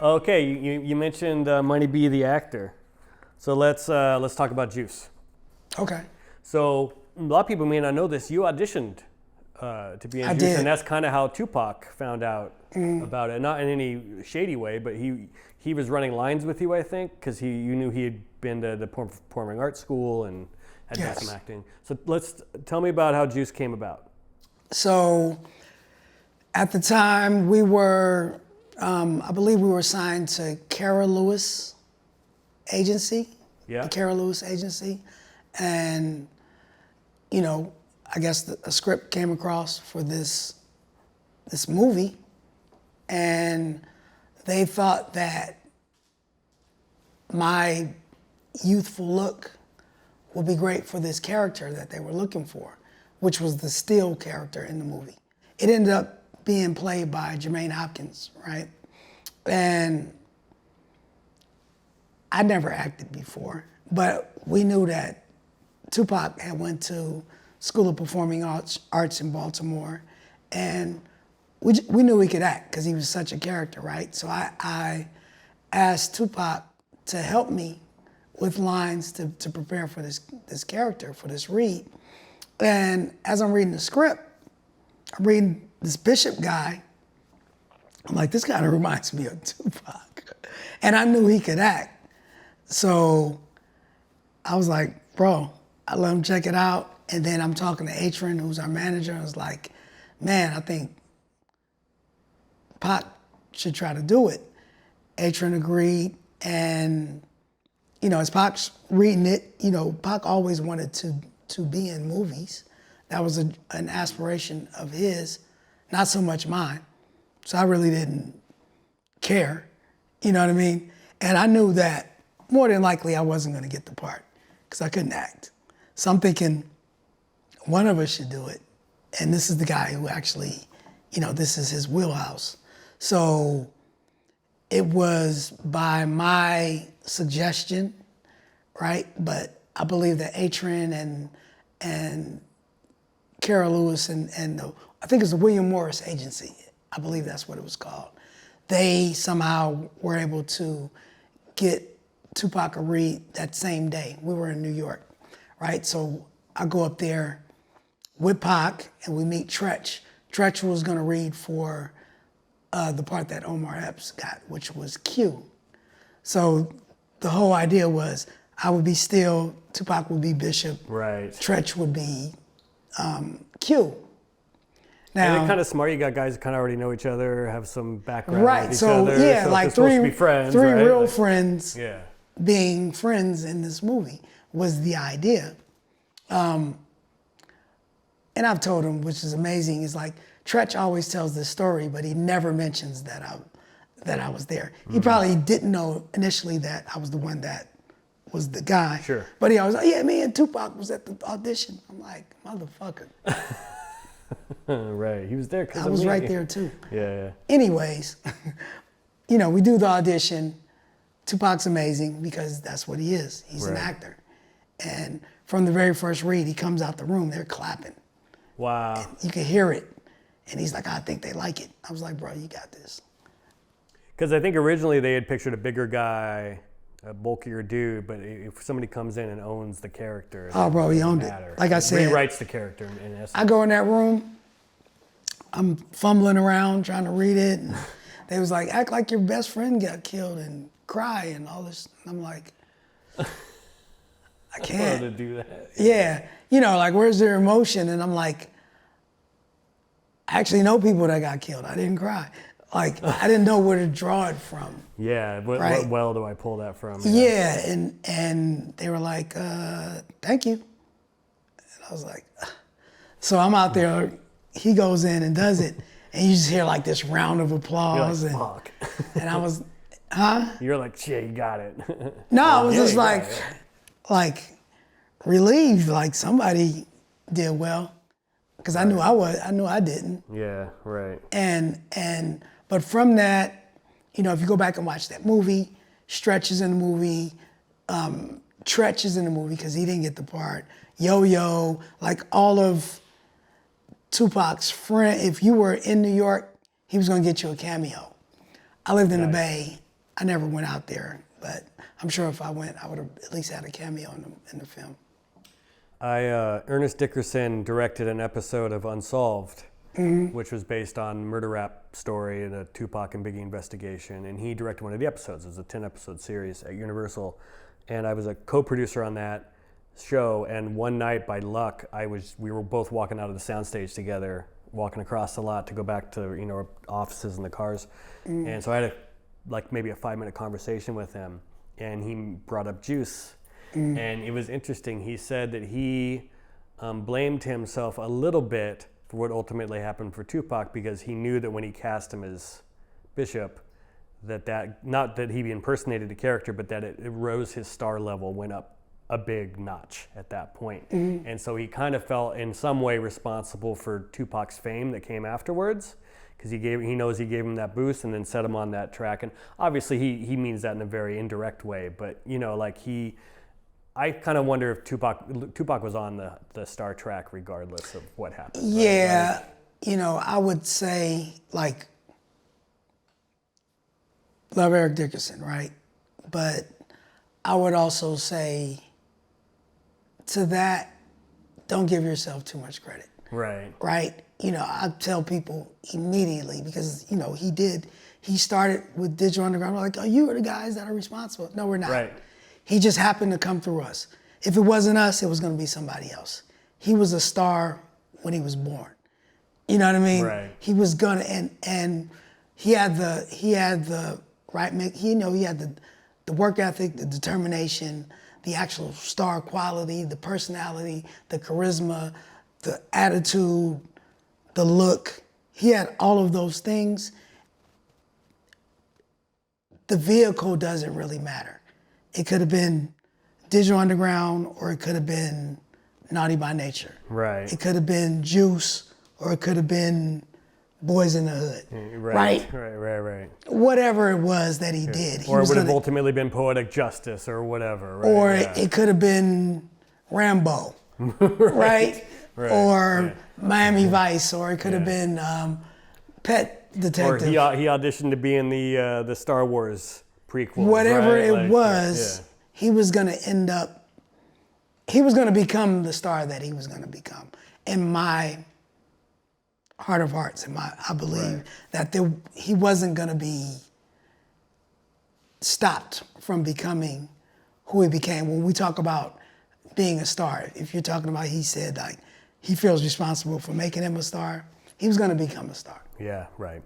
Okay, you mentioned Money B the actor, so let's talk about Juice. Okay. So a lot of people may not know this. You auditioned to be in I Juice, did. and that's kind of how Tupac found out about it. Not in any shady way, but he was running lines with you, I think, because you knew he had been to the performing arts school and had done some acting. So tell me about how Juice came about. So at the time we were, I believe we were signed to Kara Lewis Agency. Yeah. The Kara Lewis Agency. And, you know, I guess a script came across for this movie, and they thought that my youthful look would be great for this character that they were looking for, which was the Steel character in the movie. It ended up being played by Jermaine Hopkins, right? And I never acted before, but we knew that Tupac had went to School of Performing Arts in Baltimore, and we knew he could act because he was such a character, right? So I asked Tupac to help me with lines to prepare for this character, for this read. And as I'm reading the script, I'm reading this Bishop guy. I'm like, this kind of reminds me of Tupac. And I knew he could act. So I was like, bro, I let him check it out. And then I'm talking to Atron, who's our manager. I was like, man, I think Pac should try to do it. Atron agreed. And, you know, as Pac's reading it, you know, Pac always wanted to be in movies. That was an aspiration of his, not so much mine. So I really didn't care, you know what I mean? And I knew that more than likely I wasn't gonna get the part because I couldn't act. So I'm thinking one of us should do it. And this is the guy who actually, you know, this is his wheelhouse. So it was by my suggestion, right? But I believe that Atron and Kara Lewis and I think it's the William Morris Agency. I believe that's what it was called. They somehow were able to get Tupac a read that same day. We were in New York, right? So I go up there with Pac and we meet Tretch. Tretch was gonna read for the part that Omar Epps got, which was Q. So the whole idea was I would be Steel, Tupac would be Bishop, Right. Tretch would be Q. Now, and it's kind of smart. You got guys that kind of already know each other, have some background right? with each So other. yeah, so like three friends, three right? real friends Yeah. being friends in this movie was the idea. And I've told him, which is amazing, is like Tretch always tells this story, but he never mentions that I was there. He probably didn't know initially that I was the one that was the guy. Sure. But he always like, yeah, me and Tupac was at the audition. I'm like, motherfucker. Right, he was there because I was right there too. Yeah. Anyways, you know, we do the audition. Tupac's amazing because that's what he is. He's an actor. And from the very first read, he comes out the room, they're clapping. Wow. And you can hear it. And he's like, I think they like it. I was like, bro, you got this. Because I think originally they had pictured a bigger guy, a bulkier dude, but if somebody comes in and owns the character, Oh, bro, he owned it. Like I said, rewrites the character in essence. I go in that room, I'm fumbling around trying to read it. And they was like, act like your best friend got killed and cry and all this. And I'm like, I can't. To do that. Yeah, you know, like where's their emotion? And I'm like, I actually know people that got killed. I didn't cry. Like, I didn't know where to draw it from. Yeah, Right. what well do I pull that from? Yeah, and they were like, thank you. And I was like, so I'm out there, he goes in and does it, and you just hear like this round of applause. You're like, fuck. And I was, huh? You're like, yeah, you got it. No, I was just you got like, it. like relieved, like somebody did well. Because I knew I didn't. Yeah, right. But from that, you know, if you go back and watch that movie, Stretch is in the movie, Tretch is in the movie because he didn't get the part. Yo-Yo, like all of Tupac's friend. If you were in New York, he was gonna get you a cameo. I lived in the Bay, I never went out there, but I'm sure if I went, I would have at least had a cameo in the film. Ernest Dickerson directed an episode of Unsolved, which was based on murder rap story and a Tupac and Biggie investigation, and he directed one of the episodes. It was a 10-episode series at Universal, and I was a co-producer on that show. And one night, by luck, we were both walking out of the soundstage together, walking across the lot to go back to our offices in the cars, and so I had maybe a 5-minute conversation with him, and he brought up Juice. And it was interesting. He said that he blamed himself a little bit for what ultimately happened for Tupac, because he knew that when he cast him as Bishop, that not that he impersonated the character, but that it rose his star level, went up a big notch at that point. And so he kind of felt in some way responsible for Tupac's fame that came afterwards, because he knows he gave him that boost and then set him on that track. And obviously he means that in a very indirect way, but I kind of wonder if Tupac was on the star track regardless of what happened. Yeah, right? I would say, love Eric Dickerson, right? But I would also say to that, don't give yourself too much credit. Right. Right? I tell people immediately, because, he started with Digital Underground. We're like, oh, you are the guys that are responsible. No, we're not. Right. He just happened to come through us. If it wasn't us, it was going to be somebody else. He was a star when he was born. You know what I mean? Right. He was gonna, and he had the right mix. He had the work ethic, the determination, the actual star quality, the personality, the charisma, the attitude, the look. He had all of those things. The vehicle doesn't really matter. It could have been Digital Underground, or it could have been Naughty by Nature. Right. It could have been Juice, or it could have been Boys in the Hood. Right. Whatever it was that he did. Or it would have ultimately been Poetic Justice or whatever. Right? Or it could have been Rambo. Right? Or Miami Vice, or it could have been Pet Detective. Or he auditioned to be in the Star Wars prequel. Whatever it was, he was going to become the star that he was going to become. In my heart of hearts, I believe that he wasn't going to be stopped from becoming who he became. When we talk about being a star, if you're talking about, he said he feels responsible for making him a star, he was going to become a star. Yeah, right.